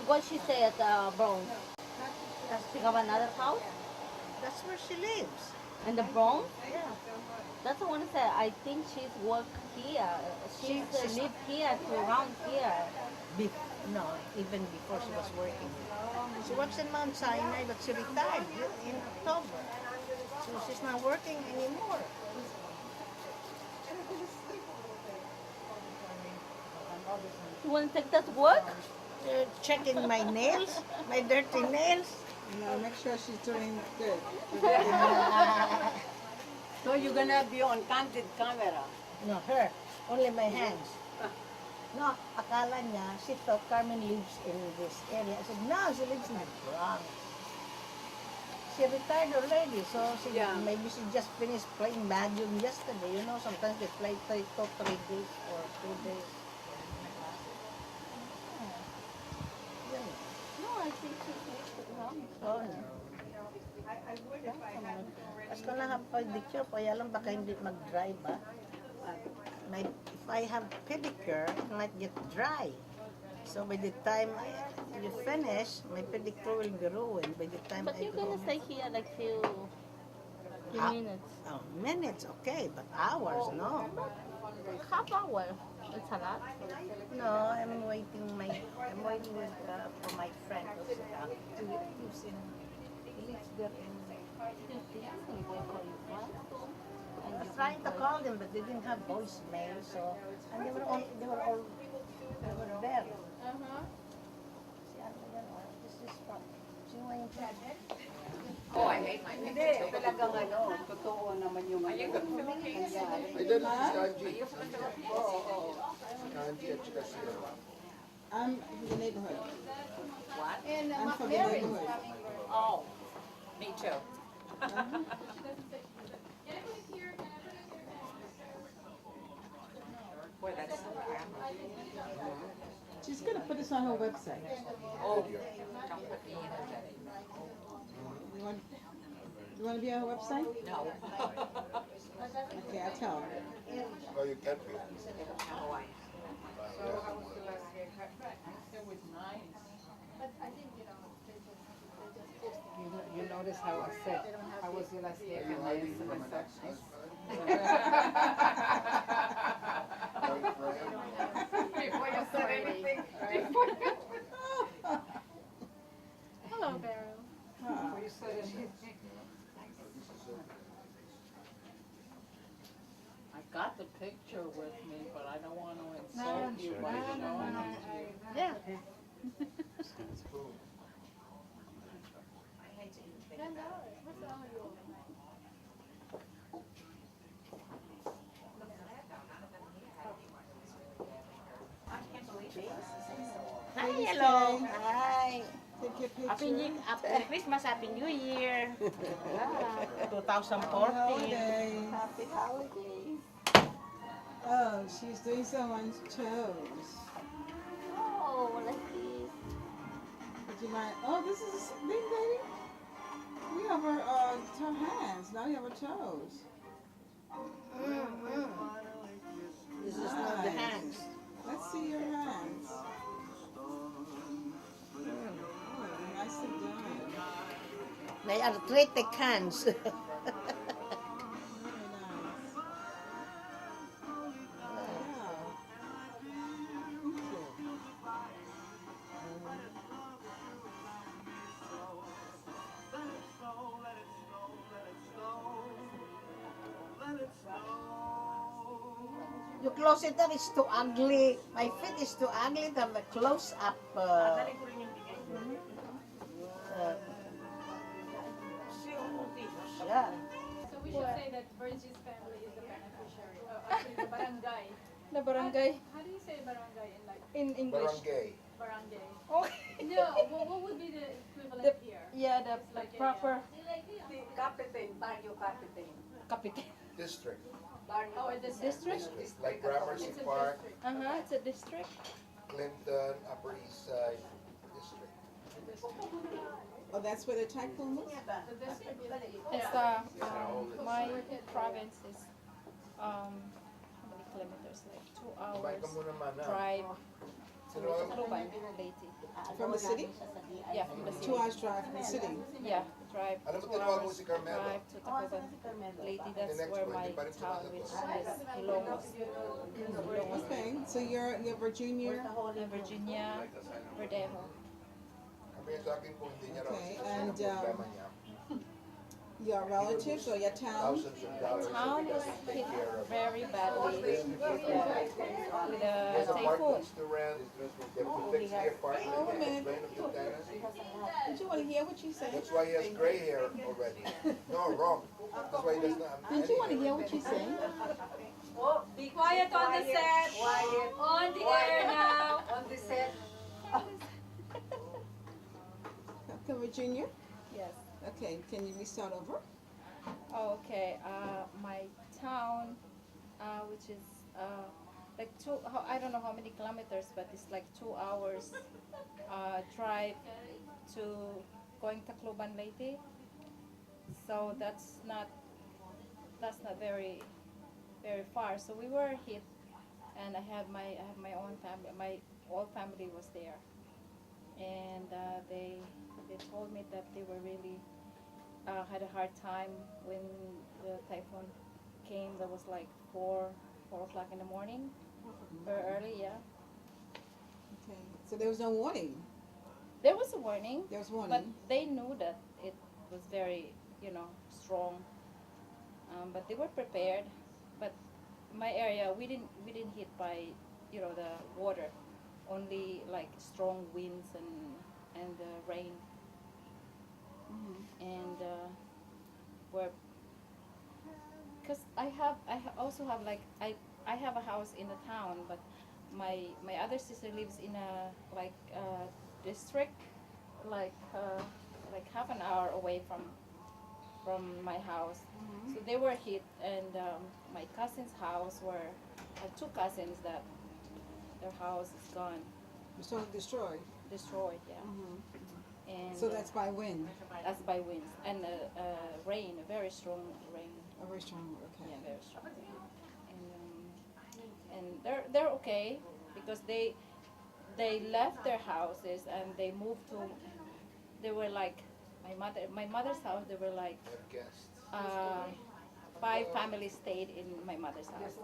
What she say at Bronx? Does she have another house? That's where she lives. In the Bronx? Yeah. That's what I want to say. I think she's work here. She's live here to around here. No, even before she was working. She works in Mount Sinai, but she retired in October. So she's not working anymore. You want to take that to work? Checking my nails, my dirty nails. No, make sure she's doing good. So you're gonna be on candid camera. No, her. Only my hands. No, akala niya, she thought Carmen lives in this area. I said, no, she lives in the Bronx. She retired already, so maybe she just finished playing Mahjong yesterday. You know, sometimes they play 3 days or 2 days. No, I think she's lives around. Oh, no. Mas ko lang ang pedicure, kaya lang baka hindi mag-dry ba? If I have pedicure, it might get dry. So by the time you finish, my pedicure will be ruined. By the time But you're gonna stay here like few minutes. Oh, minutes, okay, but hours, no. Half hour. It's a lot. No, I'm waiting for my friend who lives there in. I was trying to call them, but they didn't have voicemail, so and they were there. Si ano yan, this is from, sino nga yung Oh, I hate my Hindi, talagang totoo naman yung nangyari. I'm from the neighborhood. What? I'm from the neighborhood. Oh, me too. Boy, that's She's gonna put this on her website. oh, don't put me in there. You want to be on her website? No. Okay, I'll tell her. Oh, you can be. No, I. You notice how I said, how was your last day? And I used the receptionist. Before you said anything. Hello, Beryl. Before you said anything. I got the picture with me, but I don't want to insult you by showing it. Yeah. Hi, hello. Hi. Take your Happy picture. After Christmas, Happy New Year. 2014. Holiday. Happy holidays. Oh, she's doing someone's toes. Oh, like this. Would you mind? Oh, this is a big lady. We have her her hands. Now you have her toes. This is not the hands. Let's see your hands. Oh, nicely done. They are arthritic hands. Very nice. Wow. Thank you. You close it up, it's too ugly. My feet is too ugly to have a close up. Yeah. So we should say that Virgie's family is the beneficiary. Actually, the barangay. The barangay How do you say barangay in like in English. Barangay. barangay? Oh, No, what would be the equivalent The- here? yeah, the Like a, proper Capitan, Barrio Capitan. capital. District. Oh, a district. District. Like Gramercy It's a Park, district. It's a district. Clinton, Upper East Side District. Oh, that's where the tycoon is? The district is It's my province is how many kilometers? Like 2 Kumain hours ka muna, mana. drive Tacloban, Leyte. From the city? Yeah, from the 2 city. hours drive from the city. Yeah, drive Alam mo, 2 tinawag mo hours si Carmelo. drive to Tacloban, Leyte. That's next where one, my di pa rin town, sumasagot. which is Ilongos. Ilongos, Okay, so you're Virginia. Virginia, Verdejo. Sabi niya sa akin kung hindi niya raw Okay, sinasagot and, ang problema niya. Your relatives or your town? Thousands of dollars Town if he was doesn't hit take care of it. very badly with His the typhoon. apartments to rent, they have to fix the apartment, Oh, and man. complain of the tenants. Did you want to hear what she said? That's why he has gray hair already. No, wrong. That's why he does not have Did you want to any hear hair. what she said? Be quiet on the set. Quiet. On the air now. On the set. Okay, Virginia? Yes. Okay, can you restart over? Okay. My town, which is like I don't know how many kilometers, but it's like 2 hours drive to going to Tacloban, Leyte. So that's not very far. So we were hit, and I have my own family. My whole family was there, and they told me that they were really had a hard time when the typhoon came. That was like 4 o'clock in the morning, very early. Yeah, Okay, so there was no warning. there was a warning, There was but warning. they knew that it was very strong. But they were prepared. But my area, we didn't hit by the water, only like strong winds and rain. And because also have like I have a house in the town, but my other sister lives in a like district, like half an hour away from my house. So they were hit, and my cousin's house were two cousins that their house is gone, So destroyed. destroyed. Yeah. And So that's by wind. that's by winds and rain, a very strong rain. A very strong. Okay. Yeah, very strong. And they're okay because they left their houses and they moved to. They were like my mother's house. They were like They're guests. 5 families stayed in my mother's house,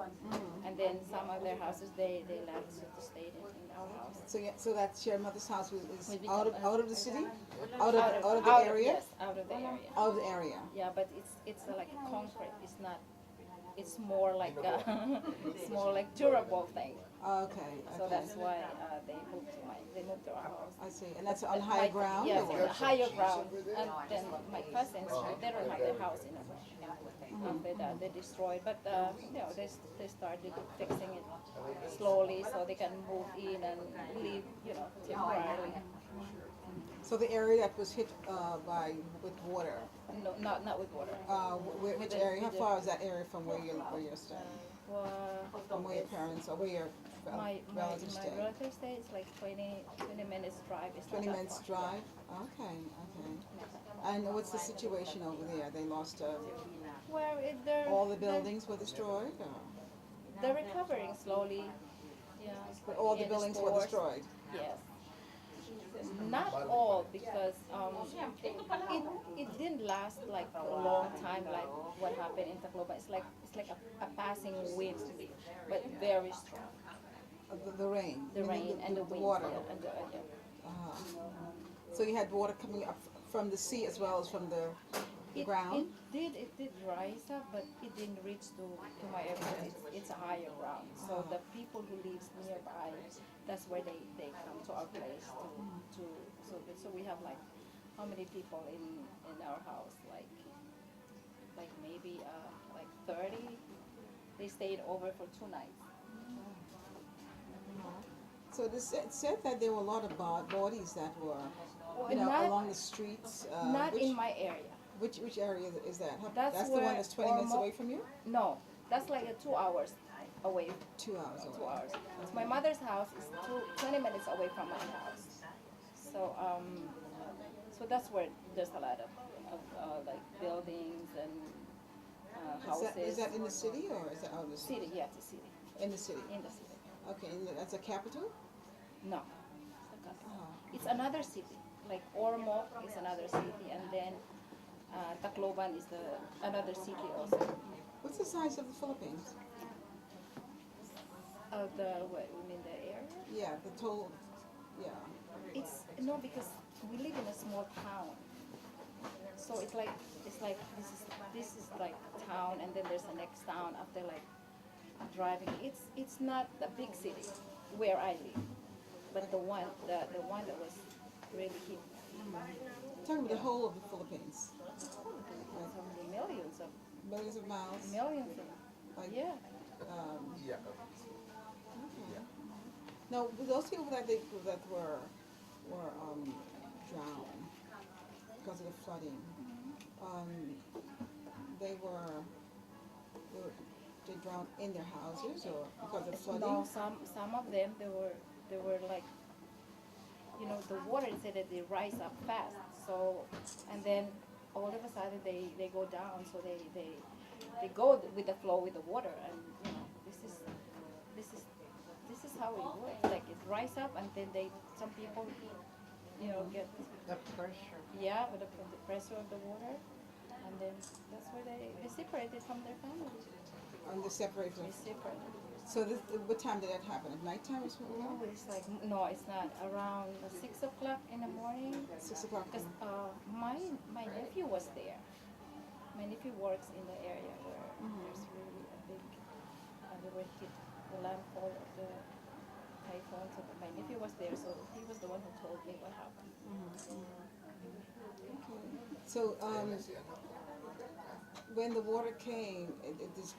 and then some of their houses they left to stay in our house. So yeah, so that's your mother's house is We out become- of the city, out of the area, Yes, out of the area. out of the area. Yeah, but it's like a concrete. It's not. It's more like it's more like durable thing. Okay. So that's why they moved to our house. I see, and that's on higher ground. Yes, or- on higher ground. And then my cousins, they don't have their house in a way. After that, they destroyed. But they started fixing it slowly so they can move in and live, temporarily. So the area that was hit with water, No, not with water. which area? How far is that area from where you're staying? From where your parents or where your My relatives stay? relatives stay. It's like 20 minutes drive. It's not 20 that minutes far. drive. Okay. And what's the situation over there? They lost Well, they're all the buildings were destroyed, or? they're recovering slowly. Yeah. But all the And buildings were stores. destroyed. Yes. Not all, because it didn't last like a long time, like what happened in Tacloban. It's like a passing wind, but very strong. The rain. The I mean, rain and the wind. water. Yeah, and yeah. So you had water coming up from the sea as well as from the ground. It did rise up, but it didn't reach to my area because it's a higher ground. So the people who lives nearby, that's where they come to our place so we have like how many people in our house, like maybe like 30. They stayed over for 2 nights. So it said that there were a lot of bodies that were, Not- along the streets. Not which, in my area. which area is that? That's the one where that's 20 minutes away from you? No, that's like 2 hours away. 2 hours 2 away. hours. So my mother's house is 20 minutes away from my house. So that's where there's a lot of like buildings and houses. Is that in the city or is that out of the city? City, yeah, the city. In the city. In the city. Okay, and that's a capital? No, it's not Capital. Uh-huh. It's another city. Like Ormoc is another city, and then Tacloban is the another city also. What's the size of the Philippines? What you mean, the area? Yeah, the total. Yeah. It's no, because we live in a small town, so it's like this is like town, and then there's the next town after like driving. It's not a big city where I live, but the one that was really hit. Talking about the whole of the Philippines. So many millions of Millions of miles. Like, yeah. Yeah. Now, those people that were drowned because of the flooding, they drowned in their houses or because of flooding. No, some of them they were like, the water said that they rise up fast. So, and then all of a sudden they go down. So they go with the flow with the water, and this is how it works. Like it rise up, and then some people get The pressure. with the pressure of the water, and then that's where they separated from their families. And they're separated. They separated. So what time did that happen? At nighttime or something? No, it's like no, it's not around 6 o'clock in the morning. 6 o'clock. Because my nephew was there. My nephew works in the area where there's really a big. They were hit the landfall of the typhoon. So my nephew was there, so he was the one who told me what happened. So when the water came, it just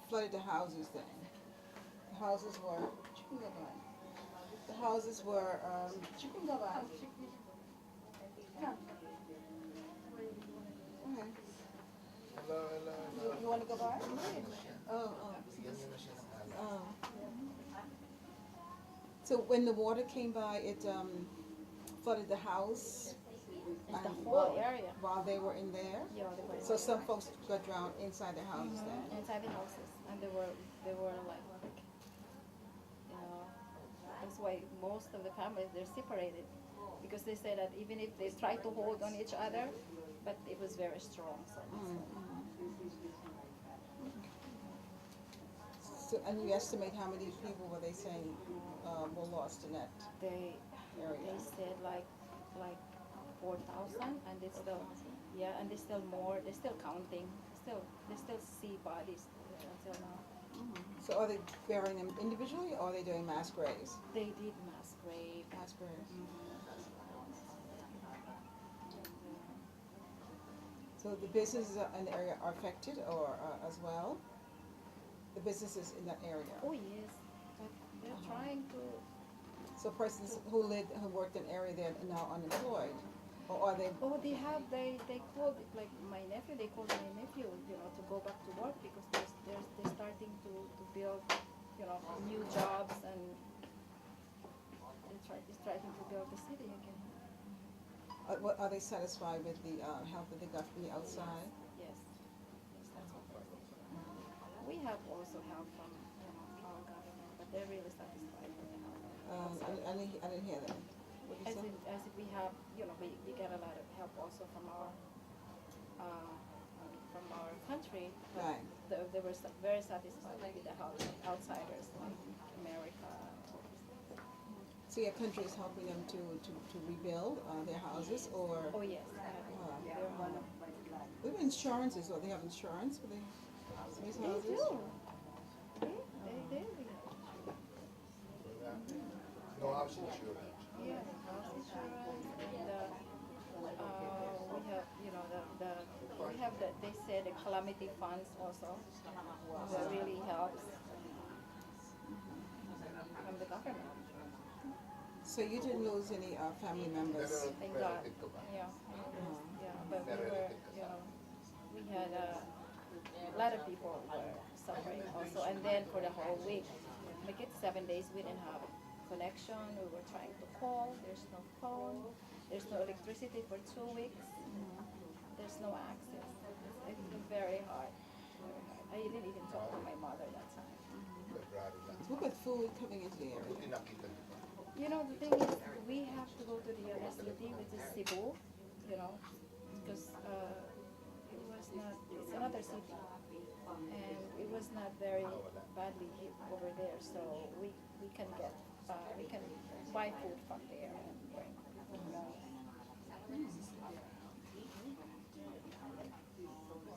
flooded the houses. Then the houses were. The houses were. Okay. Hello, hello, hello. You want to go by? Oh. Oh. So when the water came by, it flooded the house And the whole area. while they were in there. Yeah, they were So some folks got drowned inside their houses then. inside the houses, and they were like, that's why most of the families they're separated, because they say that even if they try to hold on each other, but it was very strong. So So, and you estimate how many people were they saying were lost in that they area? said like 4,000, and they still and they still more. They're still counting. They still see bodies until now. So are they burying them individually or are they doing mass graves? They did mass grave. Mass graves. So the businesses in the area are affected or as well? The businesses in that area? Oh yes, but they're trying to. So persons who worked in the area they're now unemployed? Or are they? Oh, they called it, like my nephew. They called my nephew, to go back to work because they're starting to build, new jobs, and they're starting to build the city again. Are they satisfied with the help that they got from the outside? Yes, that's what we're We have also help from our government, but they're really satisfied with the help. I didn't hear that. What did you say? As if we have, we get a lot of help also from our country. Right. They were very satisfied with the help of outsiders like America. So your country is helping them to rebuild their houses or Oh yes, they're one of. even insurances, or they have insurance for these They houses? do. They do. No house insurance. Yeah, house insurance, and we have, we have they say the calamity funds also, that really helps from the government. So you didn't lose any family members? Thank God. Yeah, but we were, we had a lot of people were suffering also, and then for the whole week, like it's 7 days, we didn't have connection. We were trying to call. There's no phone. There's no electricity for 2 weeks. There's no access. It's very hard. Very hard. I didn't even talk to my mother that time. What about food coming into the area? You know, the thing is, we have to go to the other city, which is Cebu, you know, because it was not, it's another city, and it was not very badly hit over there, so we can get, we can buy food from there and bring, you know.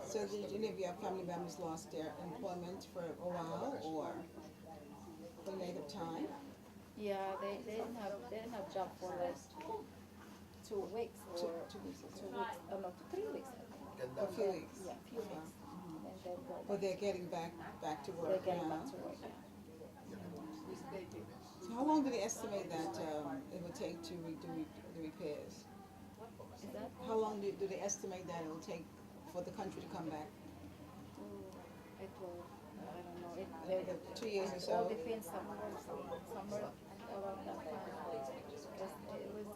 So did any of your family members lost their employment for a while or for a length of time? Yeah, they didn't have job for like 2 weeks or 2 weeks. 2 weeks, no, 3 weeks, I think. Ganda. A few weeks. Yeah, few weeks, and then go But they're getting back to they're work getting now. back to work. So how long do they estimate that it will take to redo the repairs? Is that? How long do they estimate that it will take for the country to come back? It will, I don't know, it 2 years or it all so? depends somewhere around that time. Because it was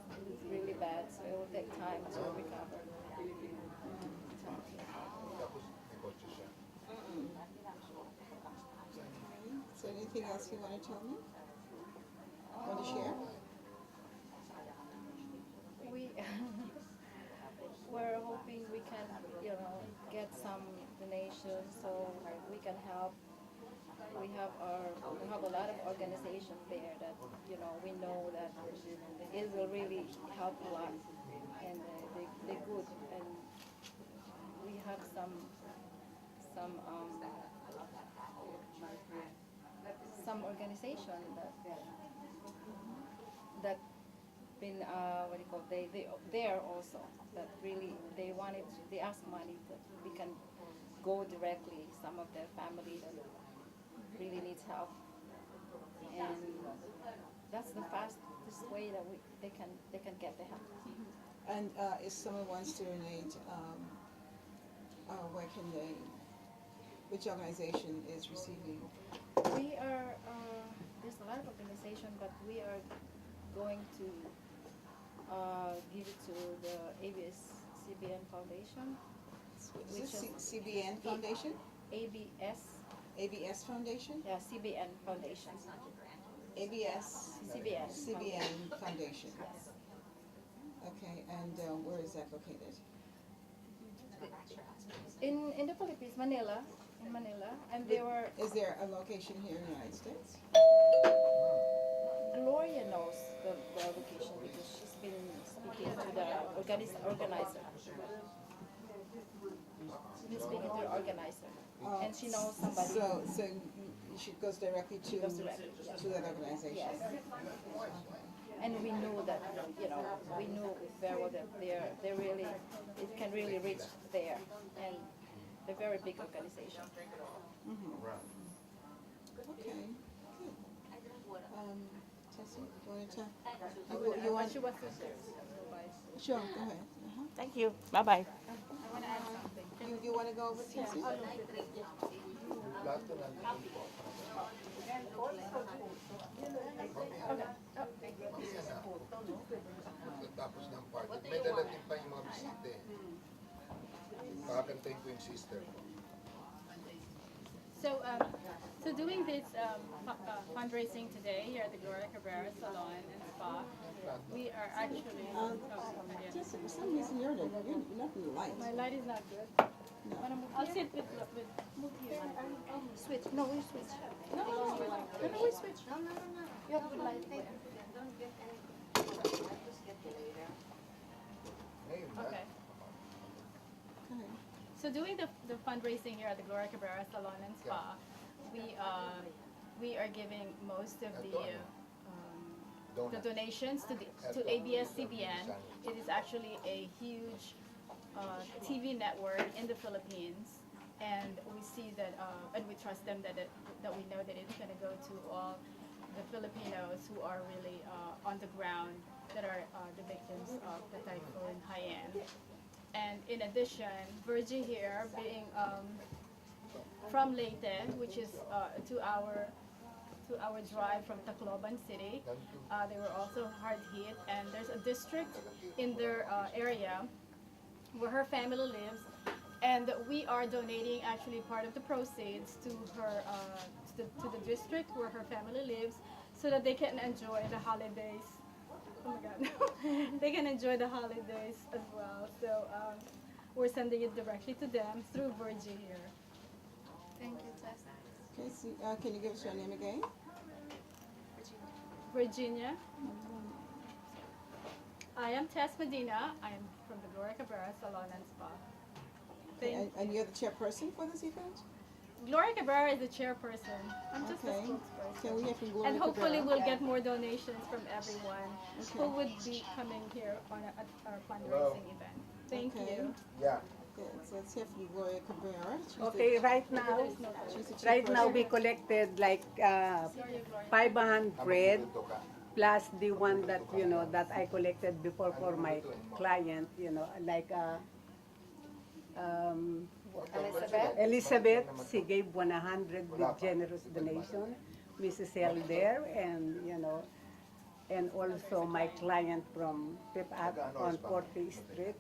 really bad, so it will take time to recover. Tapos may kotse siya. So anything else you want to tell me? Want to share? We we're hoping we can, you know, get some donations so we can help. We have a lot of organizations there that, you know, we know that it will really help a lot, and they're good, and we have some organization that been what do you call, they there also that really they ask money that we can go directly, some of their family that really needs help, and that's the fastest way that they can get the help. And if someone wants to donate, where can they? Which organization is receiving? We are there's a lot of organization, but we are going to give it to the ABS-CBN Foundation, Is which this is CBN Foundation? ABS, ABS Foundation? yeah, CBN Foundation, ABS CBN Foundation. Yes. Okay, and where is that located? In the Philippines, Manila, and they were, Is there a location here in the United States? Gloria knows the location because she's been speaking to the organizer. She's been speaking to the organizer, and she knows somebody. So she goes directly to goes directly, yeah. to that organization. Yes. Okay. And we knew that, you know, we knew very well that they're really, it can really reach there, and they're very big organization. Okay. Good. Tessie, you want to tell? You want? She was to share. Sure. Go ahead. Thank you. Bye-bye. You want to go over Tessie? Lahat na nandun po. Tapos ng party. May dalating pa yung mga bisita eh. Kakakantayin ko yung sister ko. So doing this fundraising today here at the Gloria Cabrera Salon and Spa, we are actually. Tessie, for some reason you're not in the light. My light is not good. I'll sit with move here. Switch, no, we switch. No, we switch. You have good light there. Ngayon na. Okay. Go ahead. So doing the fundraising here at the Gloria Cabrera Salon and Spa, we are giving most of the donations to ABS-CBN. It is actually a huge TV network in the Philippines, and we see that and we trust them that we know that it's going to go to all the Filipinos who are really on the ground that are the victims of the typhoon Haiyan. And in addition, Virgie here, being from Leyte, which is a 2-hour drive from Tacloban City, they were also hard hit, and there's a district in their area where her family lives, and we are donating actually part of the proceeds to her to the district where her family lives, so that they can enjoy the holidays. Oh my God, they can enjoy the holidays as well. So we're sending it directly to them through Virgin here. Thank you, Tess. Okay, so, can you give us your name again? Virginia. I am Tess Medina. I am from the Gloria Cabrera Salon and Spa. And you're the chairperson for this event? Gloria Cabrera is the chairperson. I'm just Okay. a spokesperson. Can we hear from Gloria And hopefully Cabrera? we'll get more donations from everyone who would be coming here on at our fundraising event. Thank Okay. you. Yeah. Okay, so let's hear from Gloria Cabrera. She's Okay, right now, she's the right now chairperson. we collected like Sorry, Gloria. 500 plus the one that, you know, that I collected before for my client, you know, like Elizabeth, she gave 100 with generous donation. Mrs. L there, and you know, and also my client from Fifth Ave on 40th Street.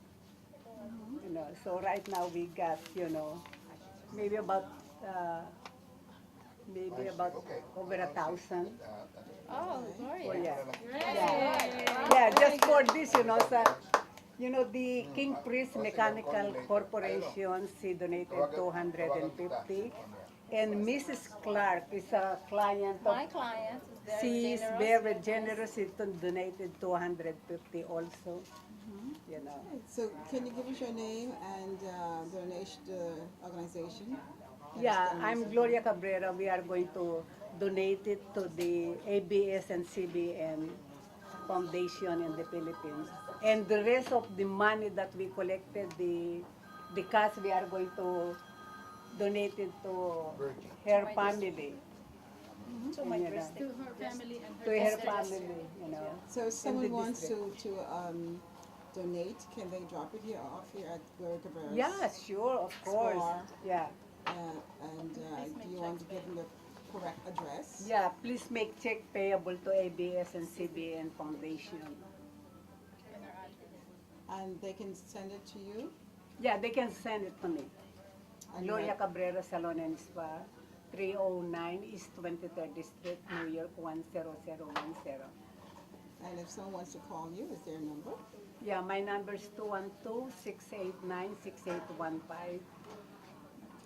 You know, so right now we got, you know, maybe about over 1,000. Oh, Oh, Gloria. yeah, just for this, you know, sir. You know, the King Priest Mechanical Corporation, she donated 250. And Mrs. Clark is a client of, My client is very she's generous. very generous, she donated 250 also, you know. So can you give us your name and donation the organization? Yeah, I'm Gloria Cabrera. We are going to donate it to the ABS and CBN Foundation in the Philippines. And the rest of the money that we collected, the cash, we are going to donate it to her family. To my You know, district. To her family and to her her family, you know. So if someone the wants district. to donate, can they drop it here off here at Gloria Cabrera's? Yeah, sure, of course. Spa. Yeah. And do you want to give them the correct address? Yeah, please make check payable to ABS and CBN Foundation. And they can send it to you? Yeah, they can send it to me. And Gloria Cabrera Salon and Spa, 309 East 23rd Street, New York 10010. And if someone wants to call you, is there a number? Yeah, my number is 212-689-6815.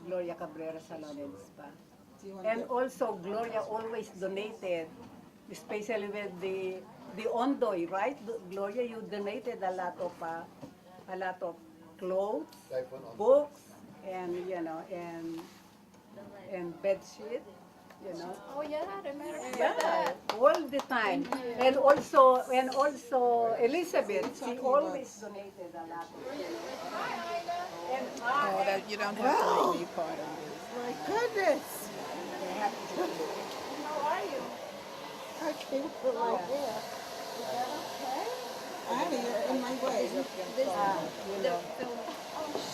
Gloria Cabrera Salon and Spa. Do you want And to also, Gloria always donated, especially with the ondoy, right? Gloria, you donated a lot of clothes, books, and you know, and bed sheet, you know. Oh yeah, I remember Yeah, that. all the time. And also Elizabeth, she always donated a lot. And Oh, that you don't have to make me part of this. My goodness! how are you? I came for my hair. Annie, you're in my way. You know.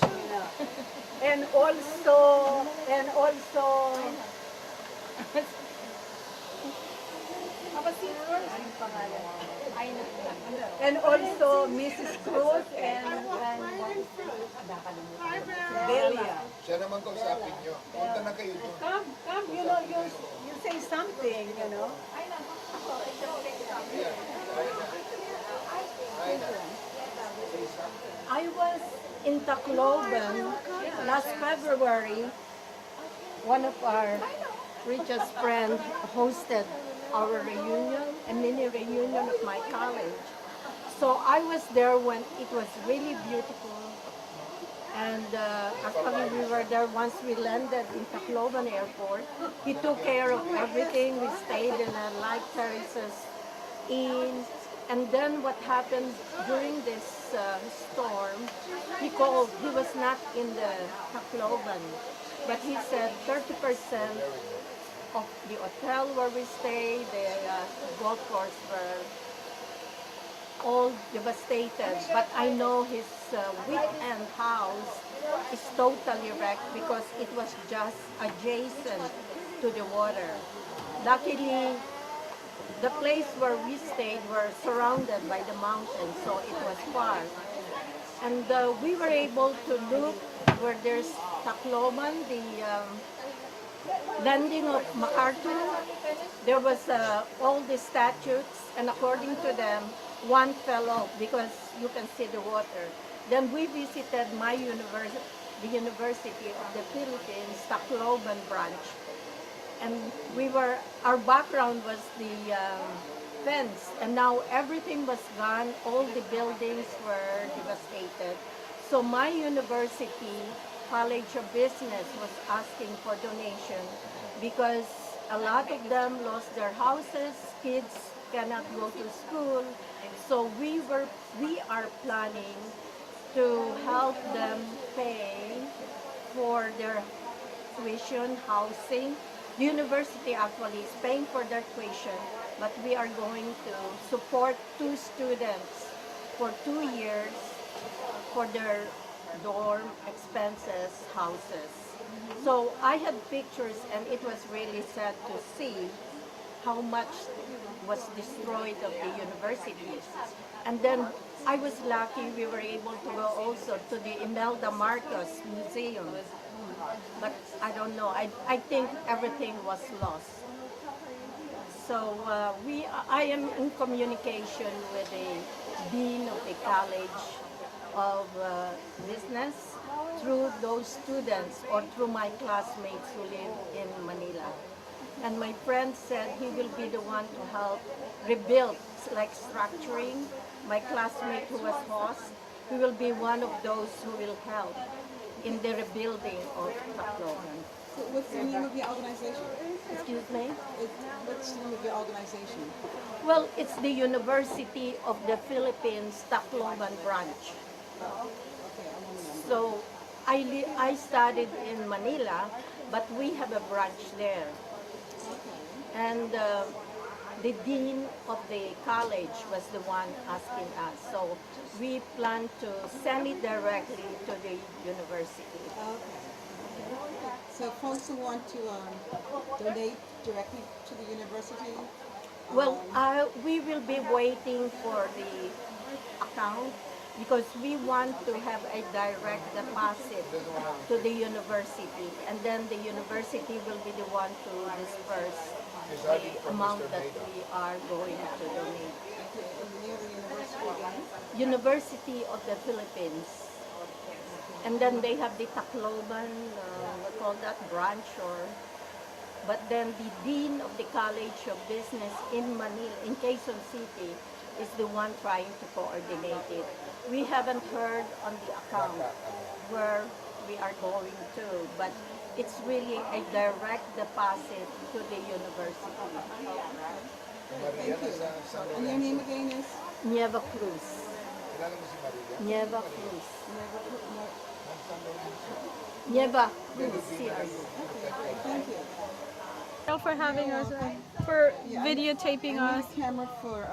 You know. And also, and also Mrs. Cruz and Delia. Siya naman kausapin nyo. Punta na kayo doon. Come, you know, you say something, you know. I was in Tacloban last February. One of our richest friends hosted our reunion, a mini reunion of my college. So I was there when it was really beautiful. And actually we were there once we landed in Tacloban Airport. He took care of everything. We stayed in a Light Terraces Inn. And then what happened during this storm, he called, he was not in the Tacloban, but he said 30% of the hotel where we stayed, the golf course were all devastated. But I know his weekend house is totally wrecked because it was just adjacent to the water. Luckily, the place where we stayed were surrounded by the mountains, so it was far. And we were able to look where there's Tacloban, landing of MacArthur, there was all the statutes, and according to them, one fell off because you can see the water. Then we visited my university, the University of the Philippines, Tacloban branch, and our background was the fence, and now everything was gone. All the buildings were devastated. So my university, College of Business, was asking for donation because a lot of them lost their houses, kids cannot go to school. So we are planning to help them pay for their tuition, housing. The university actually is paying for their tuition, but we are going to support 2 students for 2 years for their dorm expenses, houses. So I had pictures, and it was really sad to see how much was destroyed of the universities. And then I was lucky we were able to go also to the Imelda Marcos Museum. But I don't know, I think everything was lost. So I am in communication with the Dean of the College of Business through those students or through my classmates who live in Manila. And my friend said he will be the one to help rebuild, like structuring. My classmate who was host, he will be one of those who will help in the rebuilding of Tacloban. So what's the name of your organization? Excuse me? What's the name of your organization? Well, it's the University of the Philippines Tacloban branch. Okay, I'm a member. So I studied in Manila, but we have a branch there. And the dean of the college was the one asking us. So we plan to send it directly to the university. Okay. So folks who want to donate directly to the university? Well, we will be waiting for the account because we want to have a direct deposit to the university, and then the university will be the one to disperse the amount that we are going to donate. Okay, and the name of the university again? University of the Philippines. And then they have the Tacloban, we call that branch, but then the Dean of the College of Business in Manila, in Quezon City, is the one trying to coordinate it. We haven't heard on the account where we are going to, but it's really a direct deposit to the university. Thank you. And your name again is? Nieva Cruz. Kilala mo si Maria? Nieva Cruz. Nieva Cruz, yes. Thank you. For having us, for Yeah, videotaping I us. need a camera for